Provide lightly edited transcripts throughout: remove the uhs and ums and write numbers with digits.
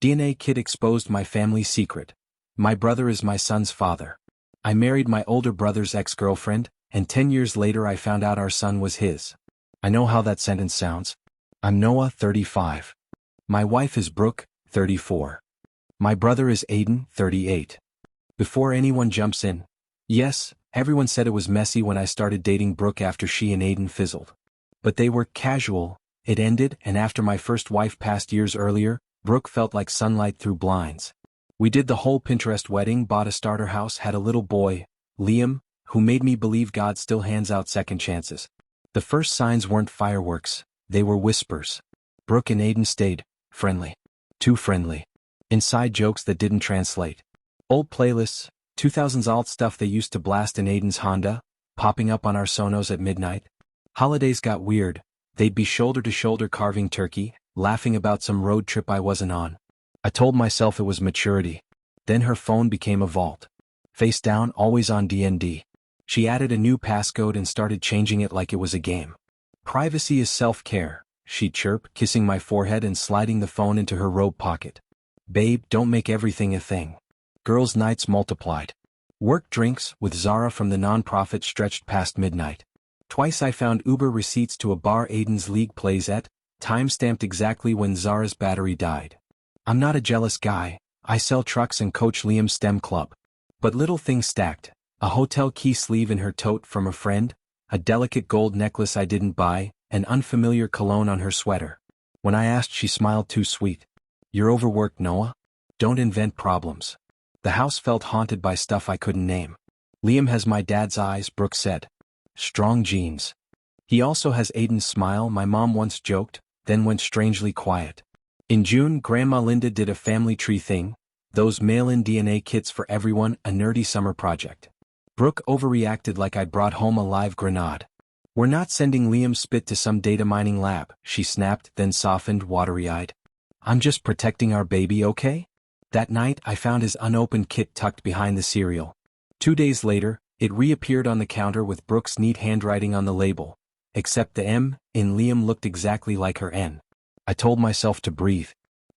DNA kit exposed my family secret. My brother is my son's father. I married my older brother's ex-girlfriend, and 10 years later I found out our son was his. I know how that sentence sounds. I'm Noah, 35. My wife is Brooke, 34. My brother is Aiden, 38. Before anyone jumps in, yes, everyone said it was messy when I started dating Brooke after she and Aiden fizzled. But they were casual, it ended, and after my first wife passed years earlier, Brooke felt like sunlight through blinds. We did the whole Pinterest wedding, bought a starter house, had a little boy, Liam, who made me believe God still hands out second chances. The first signs weren't fireworks, they were whispers. Brooke and Aiden stayed friendly. Too friendly. Inside jokes that didn't translate. Old playlists, 2000s alt stuff they used to blast in Aiden's Honda, popping up on our Sonos at midnight. Holidays got weird, they'd be shoulder to shoulder carving turkey, laughing about some road trip I wasn't on. I told myself it was maturity. Then her phone became a vault. Face down, always on DND. She added a new passcode and started changing it like it was a game. Privacy is self-care, she'd chirp, kissing my forehead and sliding the phone into her robe pocket. Babe, don't make everything a thing. Girls' nights multiplied. Work drinks with Zara from the nonprofit stretched past midnight. Twice I found Uber receipts to a bar Aiden's league plays at, time-stamped exactly when Zara's battery died. I'm not a jealous guy, I sell trucks and coach Liam's STEM club. But little things stacked, a hotel key sleeve in her tote from a friend, a delicate gold necklace I didn't buy, an unfamiliar cologne on her sweater. When I asked, she smiled too sweet. You're overworked, Noah? Don't invent problems. The house felt haunted by stuff I couldn't name. Liam has my dad's eyes, Brooke said. Strong genes. He also has Aiden's smile, my mom once joked, then went strangely quiet. In June, Grandma Linda did a family tree thing, those mail-in DNA kits for everyone, a nerdy summer project. Brooke overreacted like I'd brought home a live grenade. We're not sending Liam's spit to some data mining lab, she snapped, then softened, watery-eyed. I'm just protecting our baby, okay? That night, I found his unopened kit tucked behind the cereal. 2 days later, it reappeared on the counter with Brooke's neat handwriting on the label. Except the M in Liam looked exactly like her N. I told myself to breathe.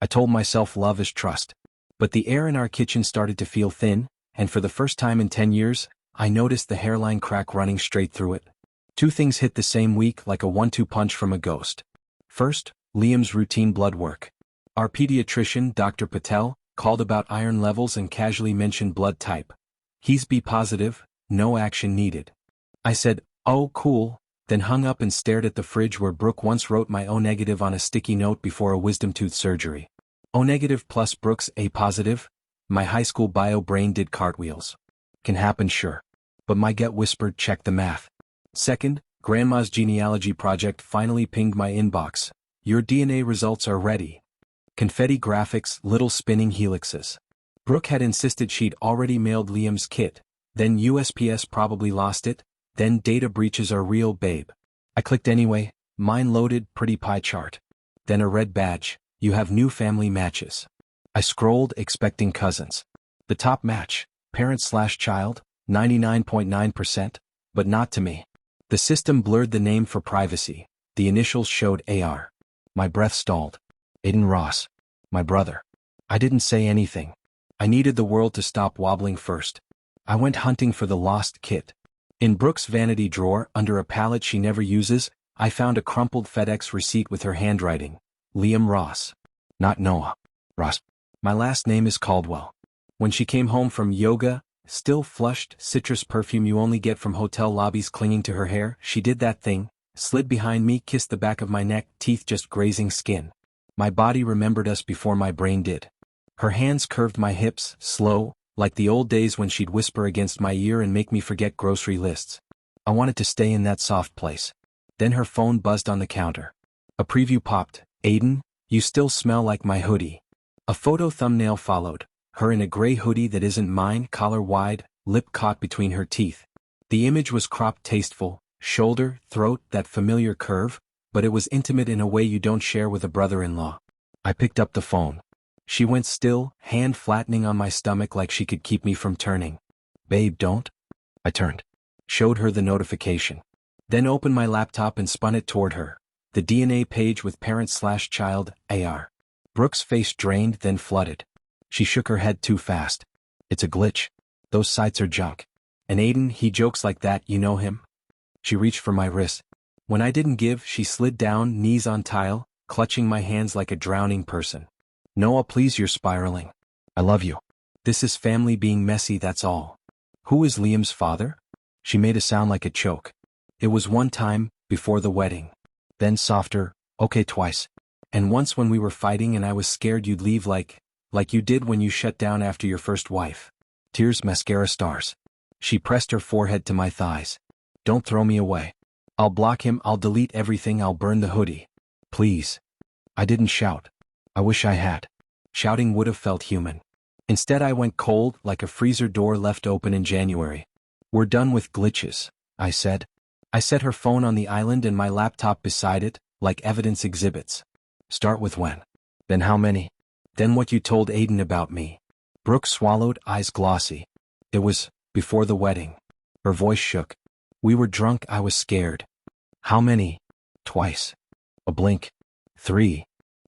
I told myself love is trust. But the air in our kitchen started to feel thin, and for the first time in 10 years, I noticed the hairline crack running straight through it. Two things hit the same week like a 1-2 punch from a ghost. First, Liam's routine blood work. Our pediatrician, Dr. Patel, called about iron levels and casually mentioned blood type. He's B positive, no action needed. I said, oh cool, then hung up and stared at the fridge where Brooke once wrote my O negative on a sticky note before a wisdom tooth surgery. O negative plus Brooke's A positive? My high school bio brain did cartwheels. Can happen, sure. But my gut whispered, check the math. Second, Grandma's genealogy project finally pinged my inbox. Your DNA results are ready. Confetti graphics, little spinning helixes. Brooke had insisted she'd already mailed Liam's kit, then USPS probably lost it, then data breaches are real, babe. I clicked anyway, mine loaded, pretty pie chart. Then a red badge, you have new family matches. I scrolled, expecting cousins. The top match, parent/child, 99.9%, but not to me. The system blurred the name for privacy, the initials showed AR. My breath stalled. Aiden Ross. My brother. I didn't say anything. I needed the world to stop wobbling first. I went hunting for the lost kit. In Brooke's vanity drawer, under a pallet she never uses, I found a crumpled FedEx receipt with her handwriting. Liam Ross. Not Noah. Ross. My last name is Caldwell. When she came home from yoga, still flushed, citrus perfume you only get from hotel lobbies clinging to her hair, she did that thing, slid behind me, kissed the back of my neck, teeth just grazing skin. My body remembered us before my brain did. Her hands curved my hips, slow, like the old days when she'd whisper against my ear and make me forget grocery lists. I wanted to stay in that soft place. Then her phone buzzed on the counter. A preview popped. Aiden, you still smell like my hoodie. A photo thumbnail followed, her in a gray hoodie that isn't mine, collar wide, lip caught between her teeth. The image was cropped, tasteful, shoulder, throat, that familiar curve, but it was intimate in a way you don't share with a brother-in-law. I picked up the phone. She went still, hand flattening on my stomach like she could keep me from turning. Babe, don't. I turned. Showed her the notification. Then opened my laptop and spun it toward her. The DNA page with parent/child, AR. Brooke's face drained, then flooded. She shook her head too fast. It's a glitch. Those sites are junk. And Aiden, he jokes like that, you know him? She reached for my wrist. When I didn't give, she slid down, knees on tile, clutching my hands like a drowning person. Noah, please, you're spiraling. I love you. This is family being messy, that's all. Who is Liam's father? She made a sound like a choke. It was one time, before the wedding. Then softer, okay, twice. And once when we were fighting and I was scared you'd leave like you did when you shut down after your first wife. Tears, mascara stars. She pressed her forehead to my thighs. Don't throw me away. I'll block him, I'll delete everything, I'll burn the hoodie. Please. I didn't shout. I wish I had. Shouting would have felt human. Instead I went cold, like a freezer door left open in January. We're done with glitches, I said. I set her phone on the island and my laptop beside it, like evidence exhibits. Start with when. Then how many? Then what you told Aiden about me. Brooke swallowed, eyes glossy. It was before the wedding. Her voice shook. We were drunk, I was scared. How many? Twice. A blink. 3.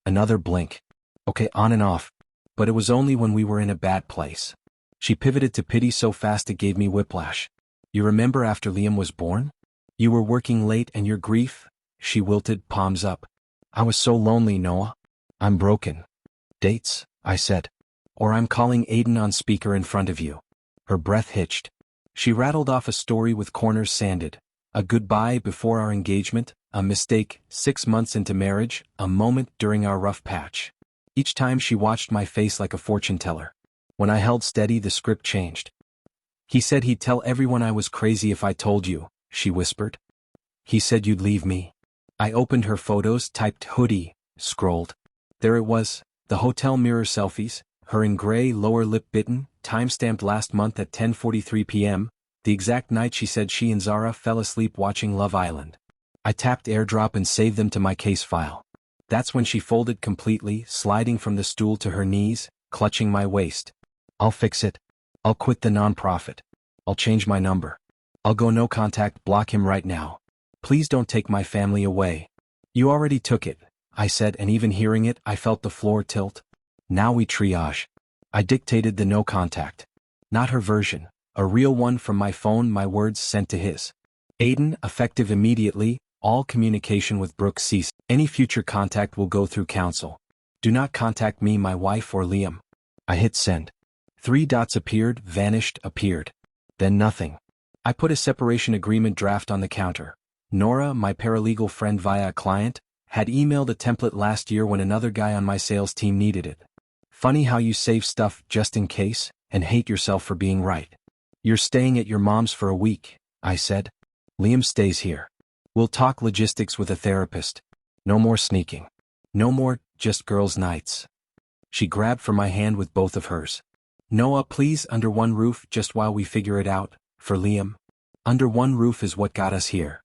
Another blink. Okay, on and off. But it was only when we were in a bad place. She pivoted to pity so fast it gave me whiplash. You remember after Liam was born? You were working late and your grief? She wilted, palms up. I was so lonely, Noah. I'm broken. Dates, I said. Or I'm calling Aiden on speaker in front of you. Her breath hitched. She rattled off a story with corners sanded. A goodbye before our engagement, a mistake 6 months into marriage, a moment during our rough patch. Each time she watched my face like a fortune teller. When I held steady, the script changed. He said he'd tell everyone I was crazy if I told you, she whispered. He said you'd leave me. I opened her photos, typed hoodie, scrolled. There it was, the hotel mirror selfies, her in gray, lower lip bitten, timestamped last month at 10:43 p.m., the exact night she said she and Zara fell asleep watching Love Island. I tapped AirDrop and saved them to my case file. That's when she folded completely, sliding from the stool to her knees, clutching my waist. I'll fix it. I'll quit the nonprofit. I'll change my number. I'll go no contact, block him right now. Please don't take my family away. You already took it, I said, and even hearing it, I felt the floor tilt. Now we triage. I dictated the no contact. Not her version, a real one from my phone, my words sent to his. Aiden, effective immediately, all communication with Brooke ceased. Any future contact will go through counsel. Do not contact me, my wife, or Liam. I hit send. 3 dots appeared, vanished, appeared. Then nothing. I put a separation agreement draft on the counter. Nora, my paralegal friend via a client, had emailed a template last year when another guy on my sales team needed it. Funny how you save stuff just in case, and hate yourself for being right. You're staying at your mom's for a week, I said. Liam stays here. We'll talk logistics with a therapist. No more sneaking. No more just girls' nights. She grabbed for my hand with both of hers. Noah, please, under one roof just while we figure it out, for Liam. Under one roof is what got us here.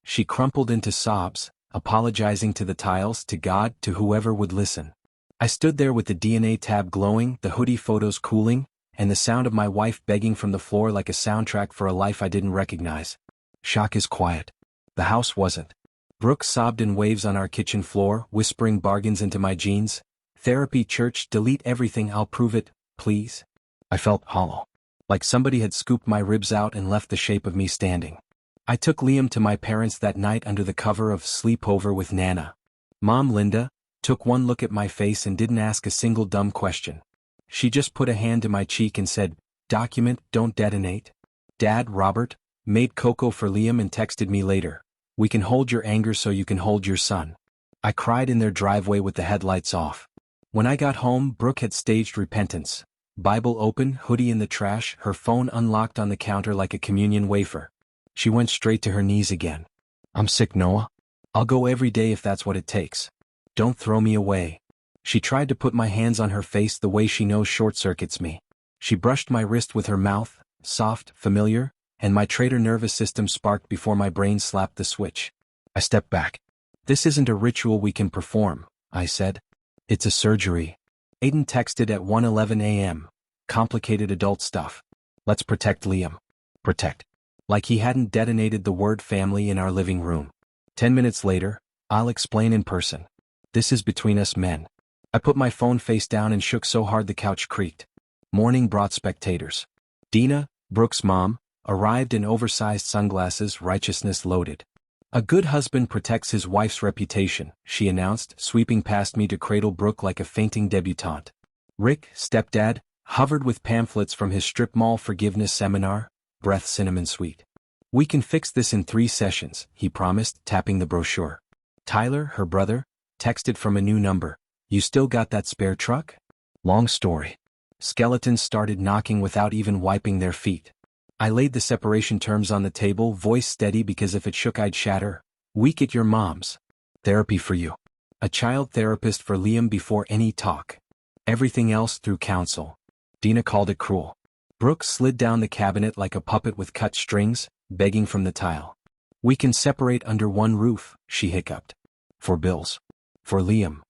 She crumpled into sobs, apologizing to the tiles, to God, to whoever would listen. I stood there with the DNA tab glowing, the hoodie photos cooling, and the sound of my wife begging from the floor like a soundtrack for a life I didn't recognize. Shock is quiet. The house wasn't. Brooke sobbed in waves on our kitchen floor, whispering bargains into my jeans. Therapy, church, delete everything, I'll prove it, please. I felt hollow. Like somebody had scooped my ribs out and left the shape of me standing. I took Liam to my parents that night under the cover of Sleepover with Nana. Mom, Linda, took one look at my face and didn't ask a single dumb question. She just put a hand to my cheek and said, document, don't detonate. Dad, Robert, made cocoa for Liam and texted me later. We can hold your anger so you can hold your son. I cried in their driveway with the headlights off. When I got home, Brooke had staged repentance. Bible open, hoodie in the trash, her phone unlocked on the counter like a communion wafer. She went straight to her knees again. I'm sick, Noah. I'll go every day if that's what it takes. Don't throw me away. She tried to put my hands on her face the way she knows short-circuits me. She brushed my wrist with her mouth, soft, familiar, and my traitor nervous system sparked before my brain slapped the switch. I stepped back. This isn't a ritual we can perform, I said. It's a surgery. Aiden texted at 1:11 a.m. Complicated adult stuff. Let's protect Liam. Protect. Like he hadn't detonated the word family in our living room. 10 minutes later, I'll explain in person. This is between us men. I put my phone face down and shook so hard the couch creaked. Morning brought spectators. Dina, Brooke's mom, arrived in oversized sunglasses, righteousness loaded. A good husband protects his wife's reputation, she announced, sweeping past me to cradle Brooke like a fainting debutante. Rick, stepdad, hovered with pamphlets from his strip mall forgiveness seminar, breath cinnamon sweet. We can fix this in 3 sessions, he promised, tapping the brochure. Tyler, her brother, texted from a new number. You still got that spare truck? Long story. Skeletons started knocking without even wiping their feet. I laid the separation terms on the table, voice steady because if it shook I'd shatter. Week at your mom's. Therapy for you. A child therapist for Liam before any talk. Everything else through counsel. Dina called it cruel. Brooke slid down the cabinet like a puppet with cut strings, begging from the tile. We can separate under one roof, she hiccuped. For bills. For Liam.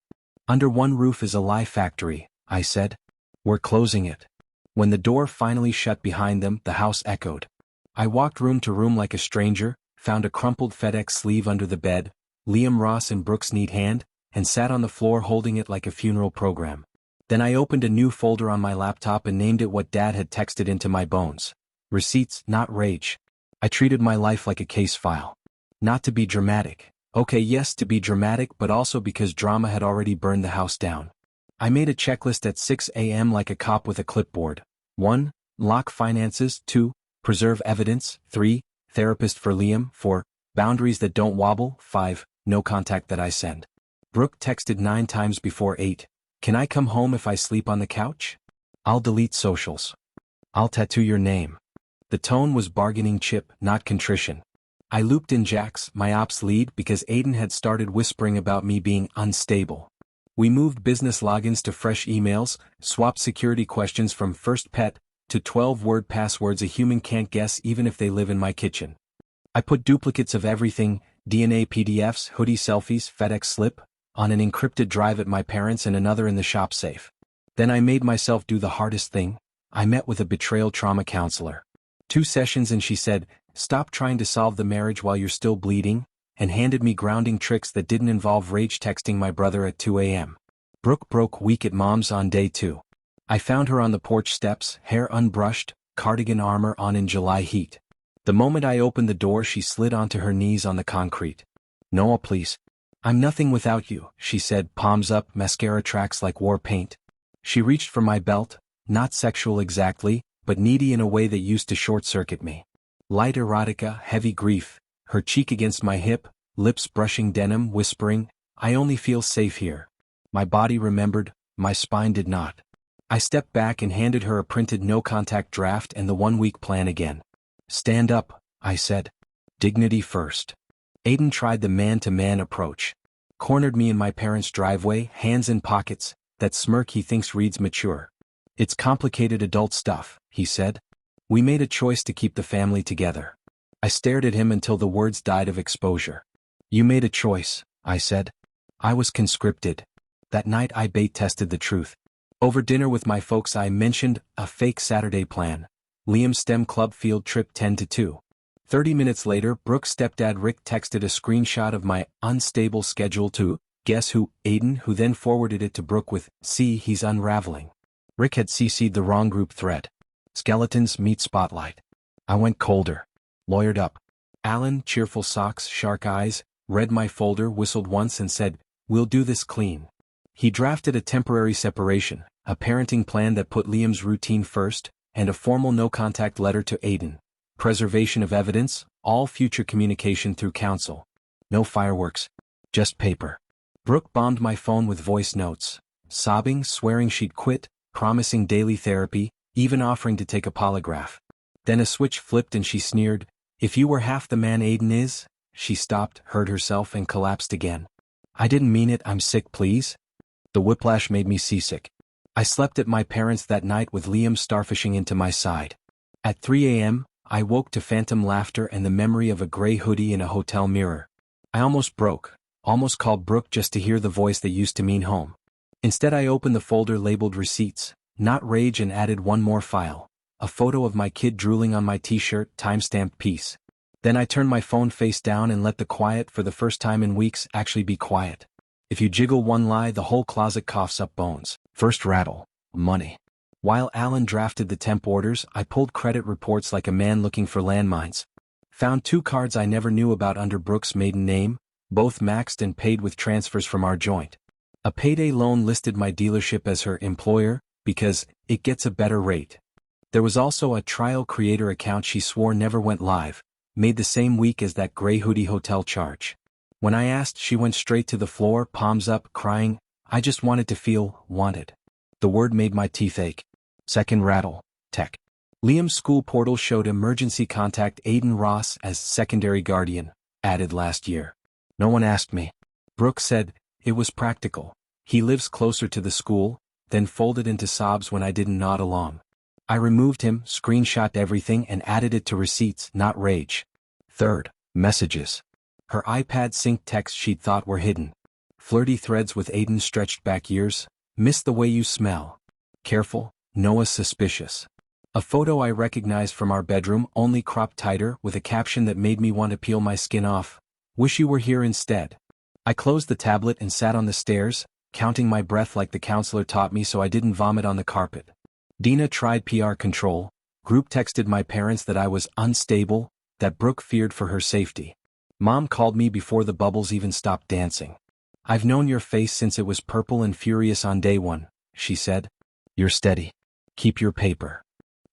Under one roof is a lie factory, I said. We're closing it. When the door finally shut behind them, the house echoed. I walked room to room like a stranger, found a crumpled FedEx sleeve under the bed, Liam Ross in Brooke's neat hand, and sat on the floor holding it like a funeral program. Then I opened a new folder on my laptop and named it what Dad had texted into my bones. Receipts, not rage. I treated my life like a case file. Not to be dramatic. Okay, yes, to be dramatic, but also because drama had already burned the house down. I made a checklist at 6 a.m. like a cop with a clipboard. 1. Lock finances. 2. Preserve evidence. 3. Therapist for Liam. 4. Boundaries that don't wobble. 5. No contact that I send. Brooke texted 9 times before 8. Can I come home if I sleep on the couch? I'll delete socials. I'll tattoo your name. The tone was bargaining chip, not contrition. I looped in Jax, my ops lead, because Aiden had started whispering about me being unstable. We moved business logins to fresh emails, swapped security questions from first pet to 12-word passwords a human can't guess even if they live in my kitchen. I put duplicates of everything, DNA PDFs, hoodie selfies, FedEx slip, on an encrypted drive at my parents' and another in the shop safe. Then I made myself do the hardest thing. I met with a betrayal trauma counselor. 2 sessions and she said, stop trying to solve the marriage while you're still bleeding, and handed me grounding tricks that didn't involve rage texting my brother at 2 a.m. Brooke broke weak at mom's on day 2. I found her on the porch steps, hair unbrushed, cardigan armor on in July heat. The moment I opened the door she slid onto her knees on the concrete. Noah, please. I'm nothing without you, she said, palms up, mascara tracks like war paint. She reached for my belt, not sexual exactly, but needy in a way that used to short-circuit me. Light erotica, heavy grief, her cheek against my hip, lips brushing denim, whispering, I only feel safe here. My body remembered, my spine did not. I stepped back and handed her a printed no-contact draft and the 1-week plan again. Stand up, I said. Dignity first. Aiden tried the man-to-man approach. Cornered me in my parents' driveway, hands in pockets, that smirk he thinks reads mature. It's complicated adult stuff, he said. We made a choice to keep the family together. I stared at him until the words died of exposure. You made a choice, I said. I was conscripted. That night I bait-tested the truth. Over dinner with my folks I mentioned a fake Saturday plan. Liam's STEM club field trip 10-2. 30 minutes later, Brooke's stepdad Rick texted a screenshot of my unstable schedule to, guess who, Aiden, who then forwarded it to Brooke with, see, he's unraveling. Rick had CC'd the wrong group thread. Skeletons meet spotlight. I went colder. Lawyered up. Alan, cheerful socks, shark eyes, read my folder, whistled once and said, we'll do this clean. He drafted a temporary separation, a parenting plan that put Liam's routine first, and a formal no-contact letter to Aiden. Preservation of evidence, all future communication through counsel. No fireworks. Just paper. Brooke bombed my phone with voice notes. Sobbing, swearing she'd quit, promising daily therapy, even offering to take a polygraph. Then a switch flipped and she sneered, if you were half the man Aiden is, she stopped, heard herself and collapsed again. I didn't mean it, I'm sick please. The whiplash made me seasick. I slept at my parents' that night with Liam starfishing into my side. At 3 a.m., I woke to phantom laughter and the memory of a gray hoodie in a hotel mirror. I almost broke, almost called Brooke just to hear the voice that used to mean home. Instead I opened the folder labeled receipts, not rage, and added one more file. A photo of my kid drooling on my t-shirt, time-stamped piece. Then I turned my phone face down and let the quiet, for the first time in weeks, actually be quiet. If you jiggle one lie, the whole closet coughs up bones. First rattle. Money. While Alan drafted the temp orders, I pulled credit reports like a man looking for landmines. Found 2 cards I never knew about under Brooke's maiden name, both maxed and paid with transfers from our joint. A payday loan listed my dealership as her employer, because it gets a better rate. There was also a trial creator account she swore never went live, made the same week as that gray hoodie hotel charge. When I asked, she went straight to the floor, palms up, crying, "I just wanted to feel wanted." The word made my teeth ache. Second rattle. Tech. Liam's school portal showed emergency contact Aiden Ross as secondary guardian, added last year. No one asked me. Brooke said, it was practical. He lives closer to the school, then folded into sobs when I didn't nod along. I removed him, screenshot everything and added it to receipts, not rage. Third, messages. Her iPad synced texts she'd thought were hidden. Flirty threads with Aiden stretched back years. Miss the way you smell. Careful, Noah's suspicious. A photo I recognized from our bedroom, only cropped tighter, with a caption that made me want to peel my skin off. Wish you were here instead. I closed the tablet and sat on the stairs, counting my breath like the counselor taught me so I didn't vomit on the carpet. Dina tried PR control, group texted my parents that I was unstable, that Brooke feared for her safety. Mom called me before the bubbles even stopped dancing. I've known your face since it was purple and furious on day 1, she said. You're steady. Keep your paper.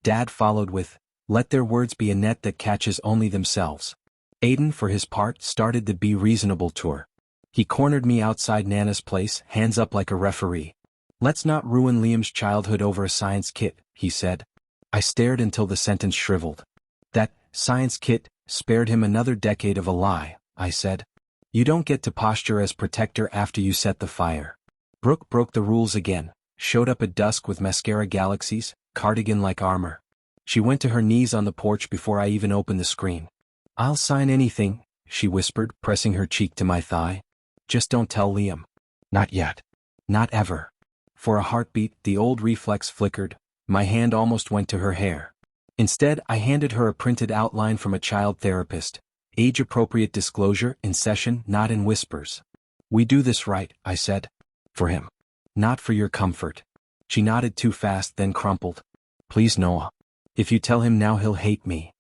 Dad followed with, let their words be a net that catches only themselves. Aiden, for his part, started the Be Reasonable tour. He cornered me outside Nana's place, hands up like a referee. Let's not ruin Liam's childhood over a science kit, he said. I stared until the sentence shriveled. That science kit spared him another decade of a lie, I said. You don't get to posture as protector after you set the fire. Brooke broke the rules again, showed up at dusk with mascara galaxies, cardigan like armor. She went to her knees on the porch before I even opened the screen. I'll sign anything, she whispered, pressing her cheek to my thigh. Just don't tell Liam. Not yet. Not ever. For a heartbeat, the old reflex flickered. My hand almost went to her hair. Instead, I handed her a printed outline from a child therapist. Age-appropriate disclosure, in session, not in whispers. We do this right, I said. For him. Not for your comfort. She nodded too fast, then crumpled. Please, Noah. If you tell him now, he'll hate me.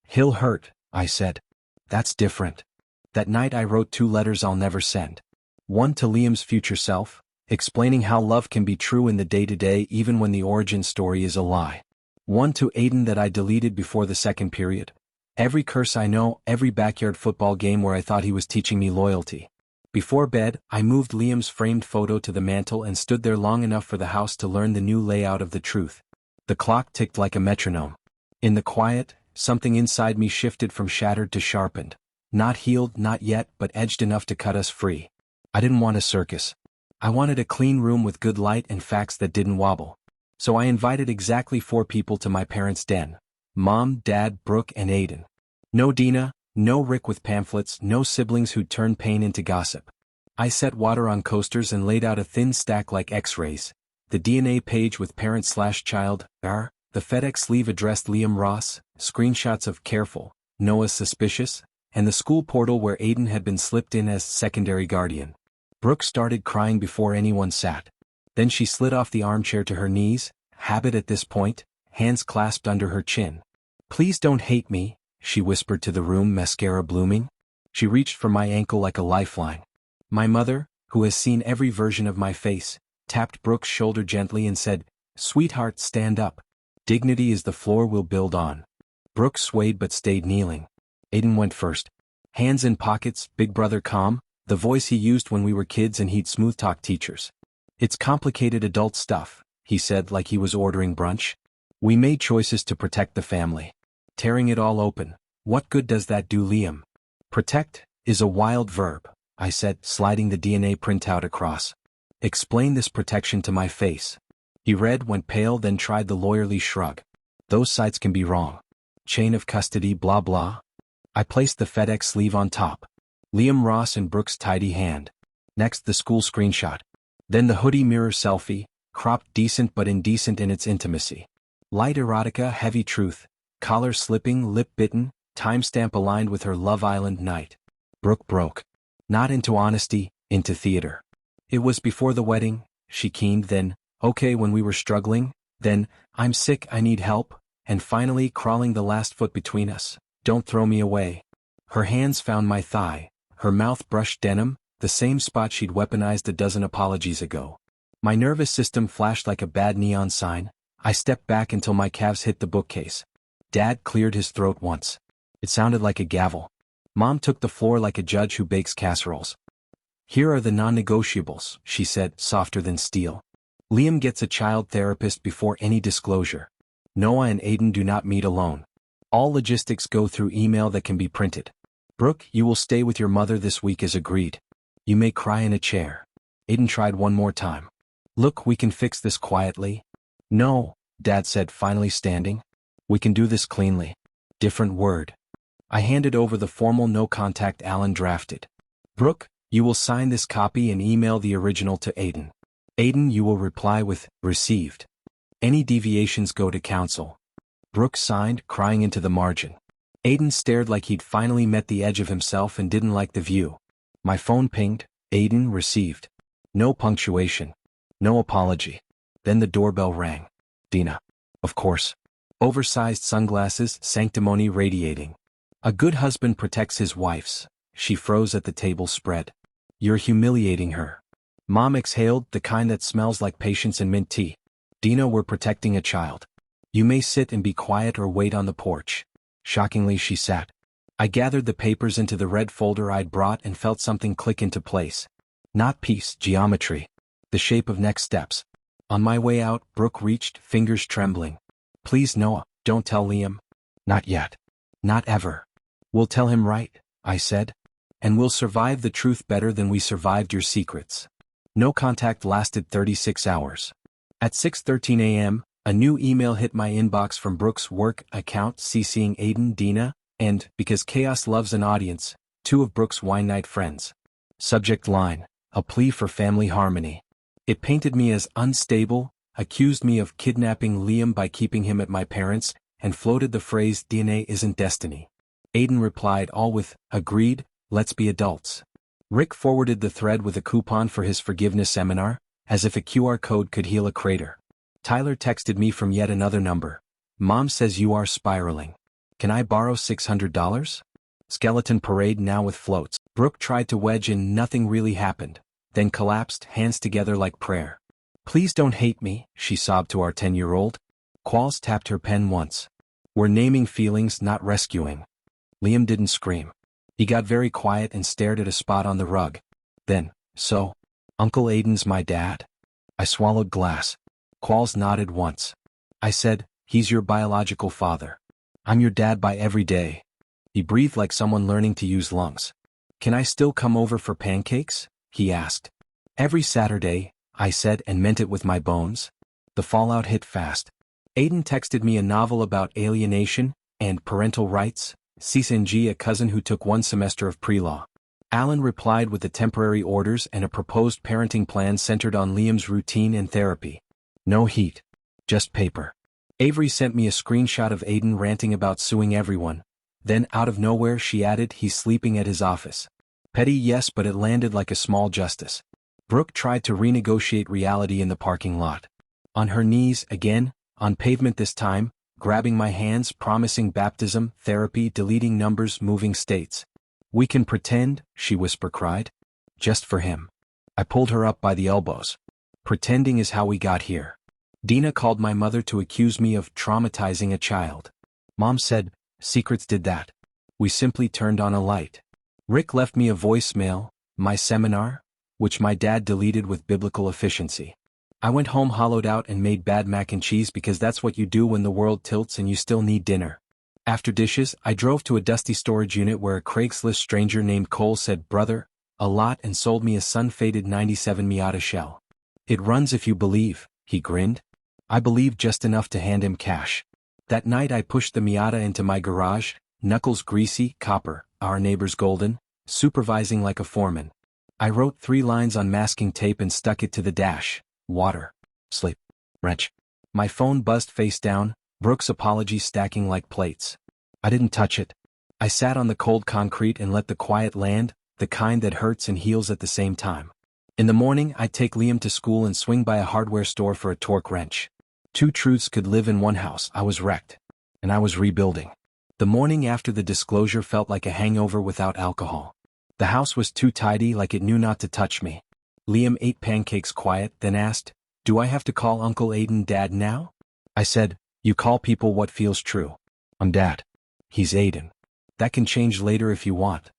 He'll hurt, I said. That's different. That night I wrote 2 letters I'll never send. One to Liam's future self, explaining how love can be true in the day-to-day even when the origin story is a lie. One to Aiden that I deleted before the second period. Every curse I know, every backyard football game where I thought he was teaching me loyalty. Before bed, I moved Liam's framed photo to the mantel and stood there long enough for the house to learn the new layout of the truth. The clock ticked like a metronome. In the quiet, something inside me shifted from shattered to sharpened. Not healed, not yet, but edged enough to cut us free. I didn't want a circus. I wanted a clean room with good light and facts that didn't wobble. So I invited exactly 4 people to my parents' den. Mom, Dad, Brooke, and Aiden. No Dina, no Rick with pamphlets, no siblings who'd turn pain into gossip. I set water on coasters and laid out a thin stack like x-rays. The DNA page with parent/child, the FedEx sleeve addressed Liam Ross, screenshots of careful, Noah's suspicious, and the school portal where Aiden had been slipped in as secondary guardian. Brooke started crying before anyone sat. Then she slid off the armchair to her knees, habit at this point, hands clasped under her chin. Please don't hate me, she whispered to the room, mascara blooming. She reached for my ankle like a lifeline. My mother, who has seen every version of my face, tapped Brooke's shoulder gently and said, Sweetheart, stand up. Dignity is the floor we'll build on. Brooke swayed but stayed kneeling. Aiden went first. Hands in pockets, big brother calm, the voice he used when we were kids and he'd smooth-talk teachers. It's complicated adult stuff, he said like he was ordering brunch. We made choices to protect the family. Tearing it all open, what good does that do Liam? Protect is a wild verb, I said, sliding the DNA printout across. Explain this protection to my face. He read, went pale, then tried the lawyerly shrug. Those sites can be wrong. Chain of custody, blah blah. I placed the FedEx sleeve on top. Liam Ross in Brooke's tidy hand. Next the school screenshot. Then the hoodie mirror selfie, cropped decent but indecent in its intimacy. Light erotica, heavy truth, collar slipping, lip bitten, timestamp aligned with her Love Island night. Brooke broke. Not into honesty, into theater. It was before the wedding, she keened, then, okay when we were struggling, then, I'm sick, I need help, and finally crawling the last foot between us, don't throw me away. Her hands found my thigh, her mouth brushed denim, the same spot she'd weaponized a dozen apologies ago. My nervous system flashed like a bad neon sign. I stepped back until my calves hit the bookcase. Dad cleared his throat once. It sounded like a gavel. Mom took the floor like a judge who bakes casseroles. Here are the non-negotiables, she said, softer than steel. Liam gets a child therapist before any disclosure. Noah and Aiden do not meet alone. All logistics go through email that can be printed. Brooke, you will stay with your mother this week as agreed. You may cry in a chair. Aiden tried one more time. Look, we can fix this quietly. No, Dad said, finally standing. We can do this cleanly. Different word. I handed over the formal no-contact Alan drafted. Brooke, you will sign this copy and email the original to Aiden. Aiden, you will reply with, received. Any deviations go to council. Brooke signed, crying into the margin. Aiden stared like he'd finally met the edge of himself and didn't like the view. My phone pinged. Aiden, received. No punctuation. No apology. Then the doorbell rang. Dina. Of course. Oversized sunglasses, sanctimony radiating. A good husband protects his wife's. She froze at the table spread. You're humiliating her. Mom exhaled, the kind that smells like patience and mint tea. Dina, we're protecting a child. You may sit and be quiet or wait on the porch. Shockingly, she sat. I gathered the papers into the red folder I'd brought and felt something click into place. Not peace, geometry. The shape of next steps. On my way out, Brooke reached, fingers trembling. Please, Noah, don't tell Liam. Not yet. Not ever. We'll tell him, right? I said. And we'll survive the truth better than we survived your secrets. No contact lasted 36 hours. At 6:13 a.m., a new email hit my inbox from Brooke's work account CCing Aiden, Dina, and, because chaos loves an audience, 2 of Brooke's wine night friends. Subject line, a plea for family harmony. It painted me as unstable, accused me of kidnapping Liam by keeping him at my parents', and floated the phrase DNA isn't destiny. Aiden replied all with, agreed, let's be adults. Rick forwarded the thread with a coupon for his forgiveness seminar, as if a QR code could heal a crater. Tyler texted me from yet another number. Mom says you are spiraling. Can I borrow $600? Skeleton parade now with floats. Brooke tried to wedge in, nothing really happened, then collapsed, hands together like prayer. Please don't hate me, she sobbed to our 10-year-old. Qualls tapped her pen once. We're naming feelings, not rescuing. Liam didn't scream. He got very quiet and stared at a spot on the rug. Then, so, Uncle Aiden's my dad? I swallowed glass. Qualls nodded once. I said, he's your biological father. I'm your dad by every day. He breathed like someone learning to use lungs. Can I still come over for pancakes? He asked. Every Saturday, I said, and meant it with my bones. The fallout hit fast. Aiden texted me a novel about alienation and parental rights. CSNG, a cousin who took 1 semester of pre-law. Alan replied with the temporary orders and a proposed parenting plan centered on Liam's routine and therapy. No heat. Just paper. Avery sent me a screenshot of Aiden ranting about suing everyone. Then, out of nowhere, she added, he's sleeping at his office. Petty, yes, but it landed like a small justice. Brooke tried to renegotiate reality in the parking lot. On her knees, again, on pavement this time, grabbing my hands, promising baptism, therapy, deleting numbers, moving states. We can pretend, she whisper-cried. Just for him. I pulled her up by the elbows. Pretending is how we got here. Dina called my mother to accuse me of traumatizing a child. Mom said, secrets did that. We simply turned on a light. Rick left me a voicemail, my seminar, which my dad deleted with biblical efficiency. I went home hollowed out and made bad mac and cheese because that's what you do when the world tilts and you still need dinner. After dishes, I drove to a dusty storage unit where a Craigslist stranger named Cole said, brother, a lot, and sold me a sun-faded 97 Miata shell. It runs if you believe, he grinned. I believed just enough to hand him cash. That night I pushed the Miata into my garage, knuckles greasy, copper, our neighbor's golden, supervising like a foreman. I wrote 3 lines on masking tape and stuck it to the dash. Water. Sleep. Wrench. My phone buzzed face down, Brooke's apology stacking like plates. I didn't touch it. I sat on the cold concrete and let the quiet land, the kind that hurts and heals at the same time. In the morning I'd take Liam to school and swing by a hardware store for a torque wrench. Two truths could live in one house. I was wrecked. And I was rebuilding. The morning after the disclosure felt like a hangover without alcohol. The house was too tidy, like it knew not to touch me. Liam ate pancakes quiet, then asked, "Do I have to call Uncle Aiden Dad now?" I said, "You call people what feels true." "I'm Dad." "He's Aiden. That can change later if you want."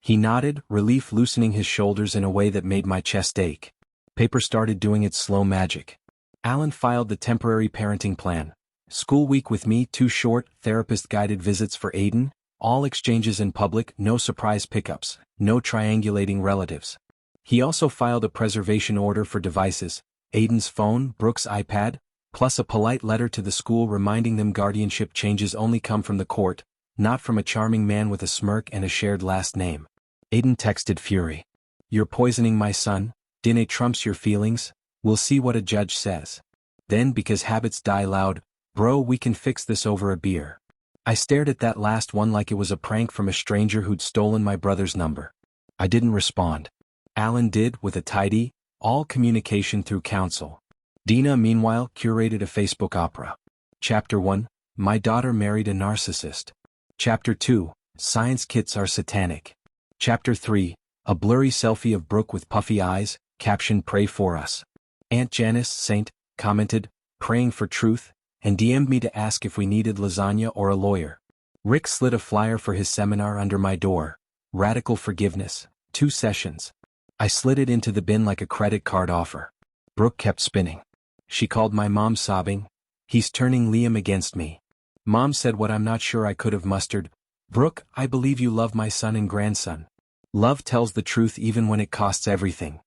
He nodded, relief loosening his shoulders in a way that made my chest ache. Paper started doing its slow magic. Alan filed the temporary parenting plan. School week with me too short, therapist-guided visits for Aiden, all exchanges in public, no surprise pickups, no triangulating relatives. He also filed a preservation order for devices, Aiden's phone, Brooke's iPad, plus a polite letter to the school reminding them guardianship changes only come from the court, not from a charming man with a smirk and a shared last name. Aiden texted fury. "You're poisoning my son, DNA trumps your feelings, we'll see what a judge says." Then, because habits die loud, "Bro, we can fix this over a beer." I stared at that last one like it was a prank from a stranger who'd stolen my brother's number. I didn't respond. Alan did, with a tidy, all communication through counsel. Dina, meanwhile, curated a Facebook opera. Chapter 1, My daughter married a narcissist. Chapter 2, Science kits are satanic. Chapter 3, a blurry selfie of Brooke with puffy eyes, caption "Pray for us." Aunt Janice, Saint, commented, "Praying for truth," and DM'd me to ask if we needed lasagna or a lawyer. Rick slid a flyer for his seminar under my door. Radical forgiveness, 2 sessions. I slid it into the bin like a credit card offer. Brooke kept spinning. She called my mom sobbing, "He's turning Liam against me." Mom said what I'm not sure I could have mustered, "Brooke, I believe you love my son and grandson. Love tells the truth even when it costs everything."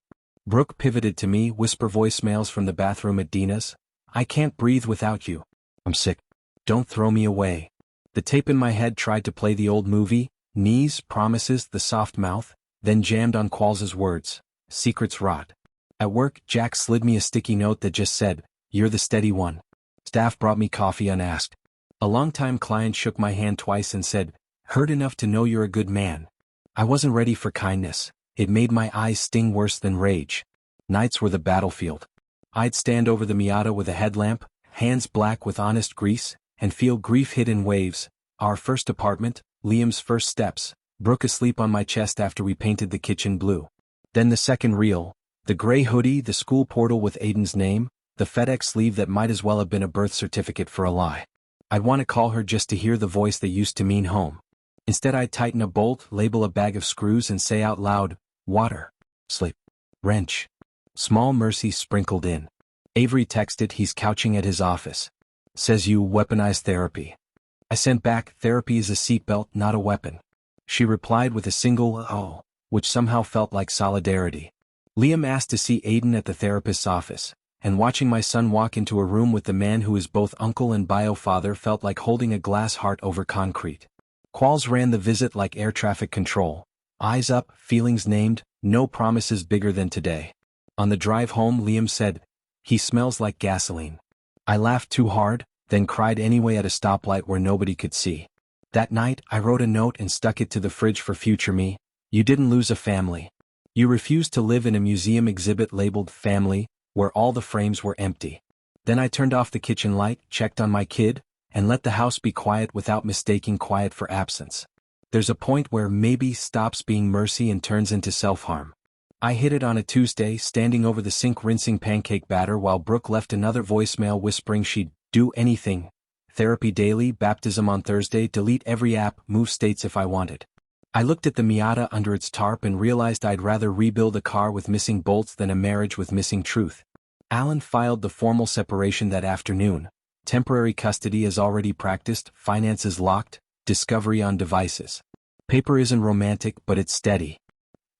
Brooke pivoted to me, whisper voicemails from the bathroom at Dina's. "I can't breathe without you. I'm sick. Don't throw me away." The tape in my head tried to play the old movie, knees, promises, the soft mouth, then jammed on Qualls' words, "Secrets rot." At work, Jack slid me a sticky note that just said, "You're the steady one." Staff brought me coffee unasked. A longtime client shook my hand twice and said, "Heard enough to know you're a good man." I wasn't ready for kindness. It made my eyes sting worse than rage. Nights were the battlefield. I'd stand over the Miata with a headlamp, hands black with honest grease, and feel grief hit in waves. Our first apartment, Liam's first steps, Brooke asleep on my chest after we painted the kitchen blue. Then the second reel, the gray hoodie, the school portal with Aiden's name, the FedEx sleeve that might as well have been a birth certificate for a lie. I'd want to call her just to hear the voice that used to mean home. Instead I'd tighten a bolt, label a bag of screws and say out loud, "Water. Sleep. Wrench." Small mercies sprinkled in. Avery texted he's couching at his office. Says you weaponize therapy. I sent back, "Therapy is a seatbelt, not a weapon." She replied with a single "oh," which somehow felt like solidarity. Liam asked to see Aiden at the therapist's office, and watching my son walk into a room with the man who is both uncle and bio-father felt like holding a glass heart over concrete. Qualls ran the visit like air traffic control. Eyes up, feelings named, no promises bigger than today. On the drive home, Liam said, "He smells like gasoline." I laughed too hard, then cried anyway at a stoplight where nobody could see. That night, I wrote a note and stuck it to the fridge for future me. "You didn't lose a family. You refused to live in a museum exhibit labeled family, where all the frames were empty." Then I turned off the kitchen light, checked on my kid, and let the house be quiet without mistaking quiet for absence. There's a point where maybe stops being mercy and turns into self-harm. I hit it on a Tuesday, standing over the sink rinsing pancake batter while Brooke left another voicemail whispering she'd do anything. Therapy daily, baptism on Thursday, delete every app, move states if I wanted. I looked at the Miata under its tarp and realized I'd rather rebuild a car with missing bolts than a marriage with missing truth. Alan filed the formal separation that afternoon. Temporary custody is already practiced, finances locked, discovery on devices. Paper isn't romantic, but it's steady.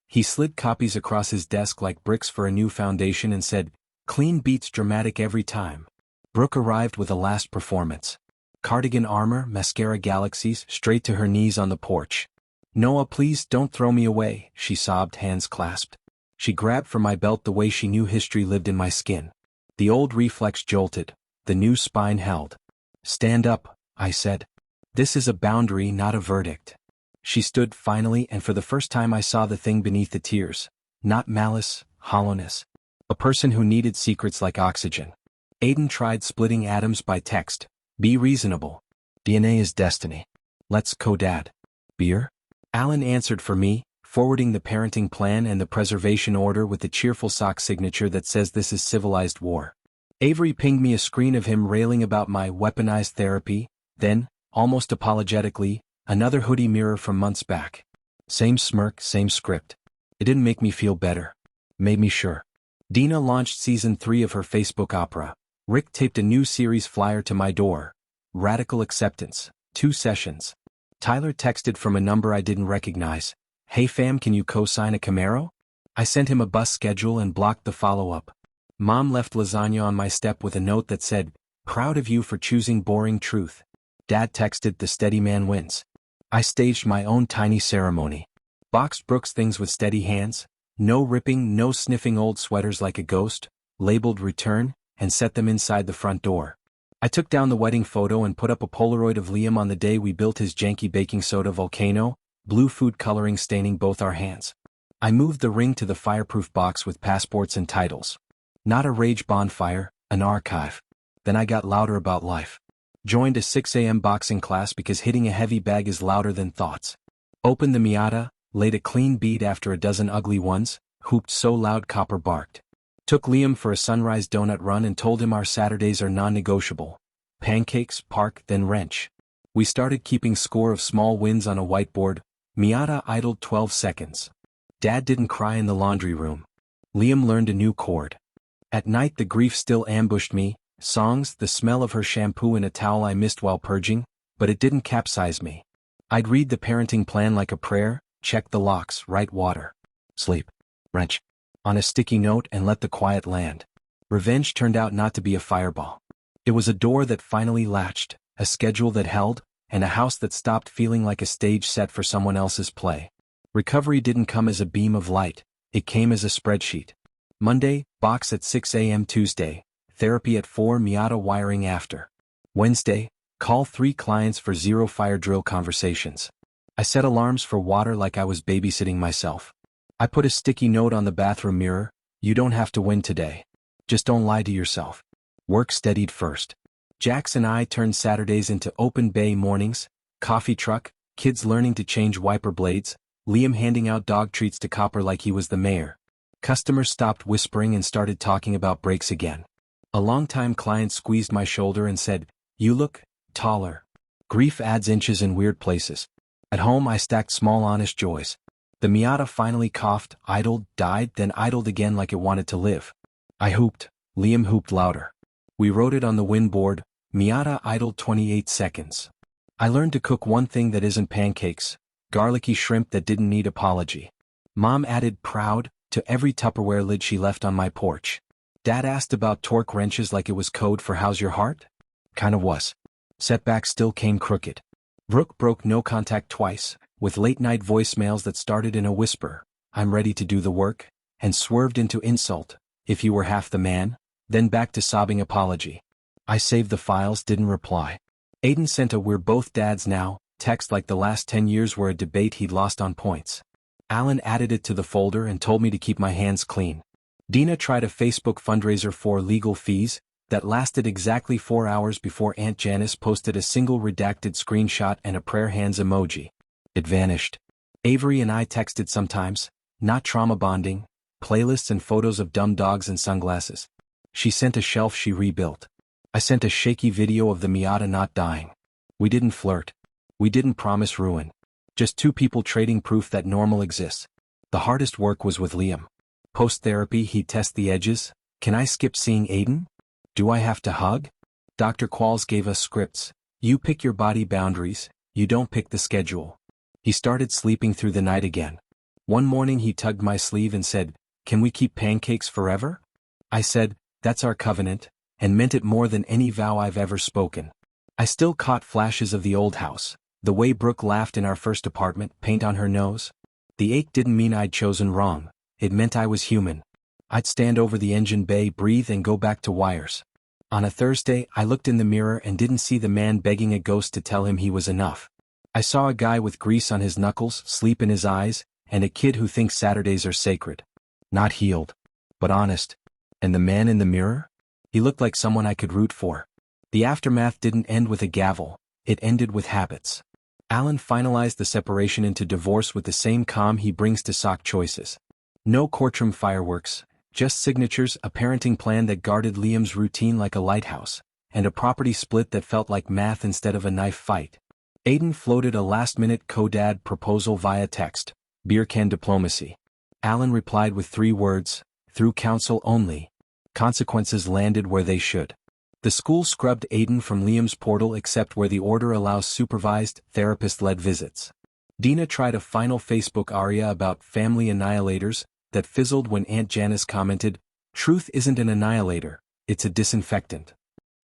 He slid copies across his desk like bricks for a new foundation and said, "Clean beats dramatic every time." Brooke arrived with a last performance. Cardigan armor, mascara galaxies, straight to her knees on the porch. "Noah, please don't throw me away," she sobbed, hands clasped. She grabbed for my belt the way she knew history lived in my skin. The old reflex jolted. The new spine held. "Stand up," I said. "This is a boundary, not a verdict." She stood finally, and for the first time I saw the thing beneath the tears. Not malice, hollowness. A person who needed secrets like oxygen. Aiden tried splitting atoms by text. Be reasonable. DNA is destiny. Let's go, Dad. Beer? Alan answered for me, forwarding the parenting plan and the preservation order with the cheerful sock signature that says this is civilized war. Avery pinged me a screen of him railing about my weaponized therapy, then, almost apologetically, another hoodie mirror from months back. Same smirk, same script. It didn't make me feel better. Made me sure. Dina launched season 3 of her Facebook opera. Rick taped a new series flyer to my door. Radical acceptance. 2 sessions. Tyler texted from a number I didn't recognize. Hey fam, can you co-sign a Camaro? I sent him a bus schedule and blocked the follow-up. Mom left lasagna on my step with a note that said, proud of you for choosing boring truth. Dad texted, the steady man wins. I staged my own tiny ceremony. Boxed Brooks things with steady hands. No ripping, no sniffing old sweaters like a ghost, labeled return, and set them inside the front door. I took down the wedding photo and put up a Polaroid of Liam on the day we built his janky baking soda volcano, blue food coloring staining both our hands. I moved the ring to the fireproof box with passports and titles. Not a rage bonfire, an archive. Then I got louder about life. Joined a 6 a.m. boxing class because hitting a heavy bag is louder than thoughts. Opened the Miata, laid a clean beat after a dozen ugly ones, hooped so loud copper barked. Took Liam for a sunrise donut run and told him our Saturdays are non-negotiable. Pancakes, park, then wrench. We started keeping score of small wins on a whiteboard. Miata idled 12 seconds. Dad didn't cry in the laundry room. Liam learned a new chord. At night the grief still ambushed me, songs, the smell of her shampoo and a towel I missed while purging, but it didn't capsize me. I'd read the parenting plan like a prayer, check the locks, write water. Sleep. Wrench. On a sticky note and let the quiet land. Revenge turned out not to be a fireball. It was a door that finally latched, a schedule that held, and a house that stopped feeling like a stage set for someone else's play. Recovery didn't come as a beam of light, it came as a spreadsheet. Monday, box at 6 a.m. Tuesday, therapy at 4 Miata wiring after. Wednesday, call 3 clients for 0 fire drill conversations. I set alarms for water like I was babysitting myself. I put a sticky note on the bathroom mirror, you don't have to win today. Just don't lie to yourself. Work steadied first. Jax and I turned Saturdays into open bay mornings, coffee truck, kids learning to change wiper blades, Liam handing out dog treats to Copper like he was the mayor. Customers stopped whispering and started talking about breaks again. A longtime client squeezed my shoulder and said, you look taller. Grief adds inches in weird places. At home I stacked small honest joys. The Miata finally coughed, idled, died, then idled again like it wanted to live. I hooped. Liam hooped louder. We wrote it on the win board, Miata idled 28 seconds. I learned to cook one thing that isn't pancakes, garlicky shrimp that didn't need apology. Mom added proud to every Tupperware lid she left on my porch. Dad asked about torque wrenches like it was code for how's your heart? Kinda was. Setback still came crooked. Brooke broke no contact twice, with late-night voicemails that started in a whisper, I'm ready to do the work, and swerved into insult, if you were half the man, then back to sobbing apology. I saved the files, didn't reply. Aiden sent a we're both dads now text like the last 10 years were a debate he'd lost on points. Alan added it to the folder and told me to keep my hands clean. Dina tried a Facebook fundraiser for legal fees that lasted exactly 4 hours before Aunt Janice posted a single redacted screenshot and a prayer hands emoji. It vanished. Avery and I texted sometimes, not trauma bonding, playlists and photos of dumb dogs and sunglasses. She sent a shelf she rebuilt. I sent a shaky video of the Miata not dying. We didn't flirt. We didn't promise ruin. Just 2 people trading proof that normal exists. The hardest work was with Liam. Post-therapy he'd test the edges. Can I skip seeing Aiden? Do I have to hug? Dr. Qualls gave us scripts. You pick your body boundaries, you don't pick the schedule. He started sleeping through the night again. One morning he tugged my sleeve and said, can we keep pancakes forever? I said, that's our covenant, and meant it more than any vow I've ever spoken. I still caught flashes of the old house, the way Brooke laughed in our first apartment, paint on her nose. The ache didn't mean I'd chosen wrong, it meant I was human. I'd stand over the engine bay, breathe and go back to wires. On a Thursday, I looked in the mirror and didn't see the man begging a ghost to tell him he was enough. I saw a guy with grease on his knuckles, sleep in his eyes, and a kid who thinks Saturdays are sacred. Not healed. but honest. And the man in the mirror? He looked like someone I could root for. The aftermath didn't end with a gavel, it ended with habits. Alan finalized the separation into divorce with the same calm he brings to sock choices. No courtroom fireworks, just signatures, a parenting plan that guarded Liam's routine like a lighthouse, and a property split that felt like math instead of a knife fight. Aiden floated a last-minute co-dad proposal via text, beer can diplomacy. Alan replied with 3 words, through counsel only. Consequences landed where they should. The school scrubbed Aiden from Liam's portal except where the order allows supervised, therapist-led visits. Dina tried a final Facebook aria about family annihilators that fizzled when Aunt Janice commented, "Truth isn't an annihilator, it's a disinfectant."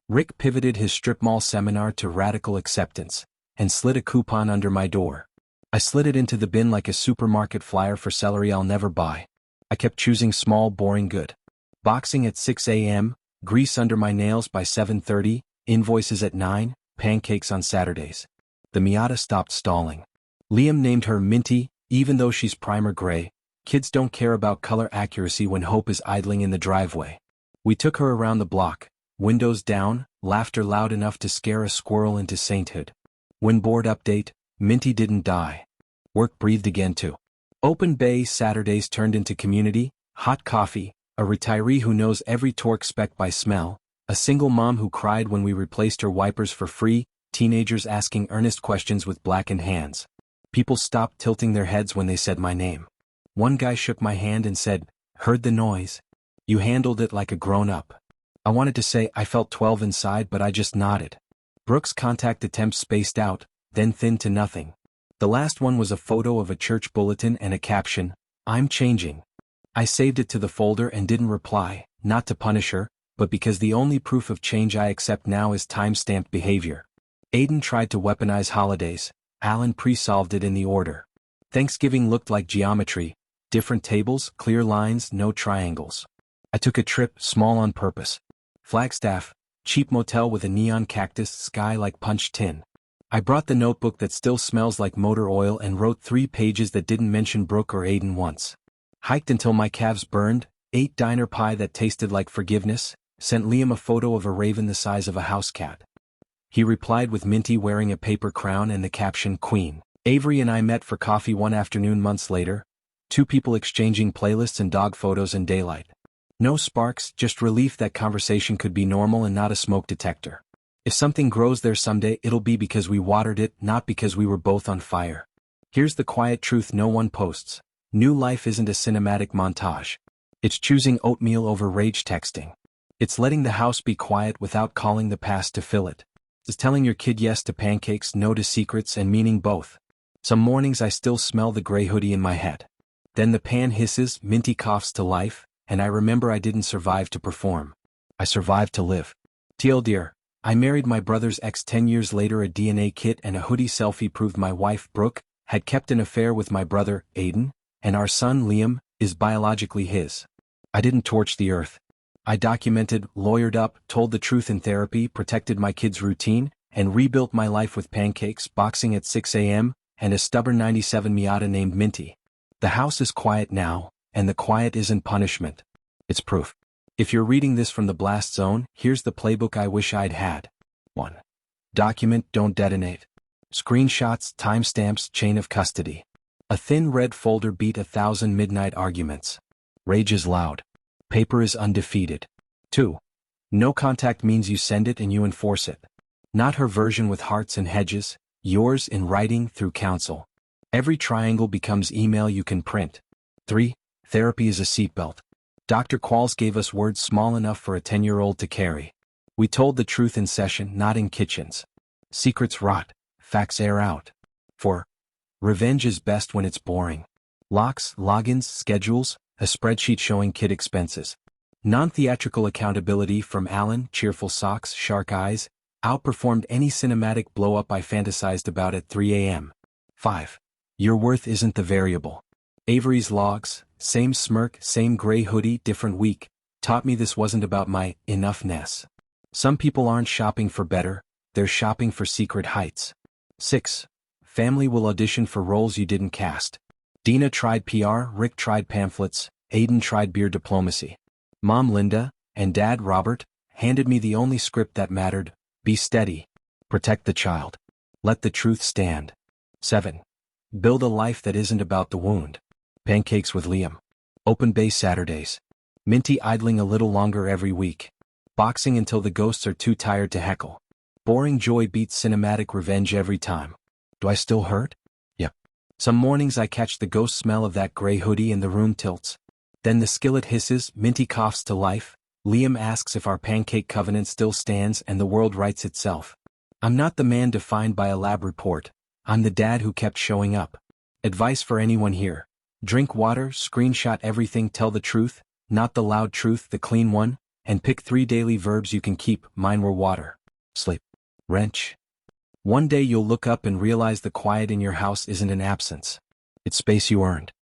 Rick pivoted his strip mall seminar to radical acceptance, and slid a coupon under my door. I slid it into the bin like a supermarket flyer for celery I'll never buy. I kept choosing small, boring good. Boxing at 6 a.m., grease under my nails by 7:30, invoices at 9, pancakes on Saturdays. The Miata stopped stalling. Liam named her Minty, even though she's primer gray. Kids don't care about color accuracy when hope is idling in the driveway. We took her around the block, windows down, laughter loud enough to scare a squirrel into sainthood. When board update, Minty didn't die. Work breathed again too. Open Bay Saturdays turned into community, hot coffee, a retiree who knows every torque spec by smell, a single mom who cried when we replaced her wipers for free, teenagers asking earnest questions with blackened hands. People stopped tilting their heads when they said my name. One guy shook my hand and said, "Heard the noise? You handled it like a grown-up." I wanted to say I felt 12 inside, but I just nodded. Brooke's contact attempts spaced out, then thinned to nothing. The last one was a photo of a church bulletin and a caption, "I'm changing." I saved it to the folder and didn't reply, not to punish her, but because the only proof of change I accept now is time-stamped behavior. Aiden tried to weaponize holidays. Alan pre-solved it in the order. Thanksgiving looked like geometry, different tables, clear lines, no triangles. I took a trip, small on purpose. Flagstaff, cheap motel with a neon cactus, sky like punched tin. I brought the notebook that still smells like motor oil and wrote 3 pages that didn't mention Brooke or Aiden once. Hiked until my calves burned, ate diner pie that tasted like forgiveness, sent Liam a photo of a raven the size of a house cat. He replied with Minty wearing a paper crown and the caption, "Queen." Avery and I met for coffee one afternoon months later, 2 people exchanging playlists and dog photos in daylight. No sparks, just relief that conversation could be normal and not a smoke detector. If something grows there someday, it'll be because we watered it, not because we were both on fire. Here's the quiet truth no one posts. New life isn't a cinematic montage. It's choosing oatmeal over rage texting. It's letting the house be quiet without calling the past to fill it. It's telling your kid yes to pancakes, no to secrets, and meaning both. Some mornings I still smell the gray hoodie in my head. Then the pan hisses, Minty coughs to life, and I remember I didn't survive to perform. I survived to live. TLDR, I married my brother's ex 10 years later. A DNA kit and a hoodie selfie proved my wife, Brooke, had kept an affair with my brother, Aiden, and our son, Liam, is biologically his. I didn't torch the earth. I documented, lawyered up, told the truth in therapy, protected my kids' routine, and rebuilt my life with pancakes, boxing at 6 a.m., and a stubborn 97 Miata named Minty. The house is quiet now, and the quiet isn't punishment. It's proof. If you're reading this from the blast zone, here's the playbook I wish I'd had. 1. Document, don't detonate. Screenshots, timestamps, chain of custody. A thin red folder beat 1,000 midnight arguments. Rage is loud. Paper is undefeated. 2. No contact means you send it and you enforce it. Not her version with hearts and hedges, yours in writing through counsel. Every triangle becomes email you can print. 3. Therapy is a seatbelt. Dr. Qualls gave us words small enough for a 10-year-old to carry. We told the truth in session, not in kitchens. Secrets rot, facts air out. 4. Revenge is best when it's boring. Locks, logins, schedules, a spreadsheet showing kid expenses. Non-theatrical accountability from Alan, cheerful socks, shark eyes, outperformed any cinematic blow-up I fantasized about at 3 a.m. 5. Your worth isn't the variable. Avery's logs, same smirk, same gray hoodie, different week, taught me this wasn't about my enoughness. Some people aren't shopping for better, they're shopping for secret heights. 6. Family will audition for roles you didn't cast. Dina tried PR, Rick tried pamphlets, Aiden tried beer diplomacy. Mom Linda, and Dad Robert, handed me the only script that mattered: be steady. Protect the child. Let the truth stand. 7. Build a life that isn't about the wound. Pancakes with Liam. Open Bay Saturdays. Minty idling a little longer every week. Boxing until the ghosts are too tired to heckle. Boring joy beats cinematic revenge every time. Do I still hurt? Yep. Some mornings I catch the ghost smell of that gray hoodie and the room tilts. Then the skillet hisses, Minty coughs to life, Liam asks if our pancake covenant still stands, and the world rights itself. I'm not the man defined by a lab report. I'm the dad who kept showing up. Advice for anyone here: drink water, screenshot everything, tell the truth, not the loud truth, the clean one, and pick 3 daily verbs you can keep. Mine were water, sleep, wrench. One day you'll look up and realize the quiet in your house isn't an absence. It's space you earned.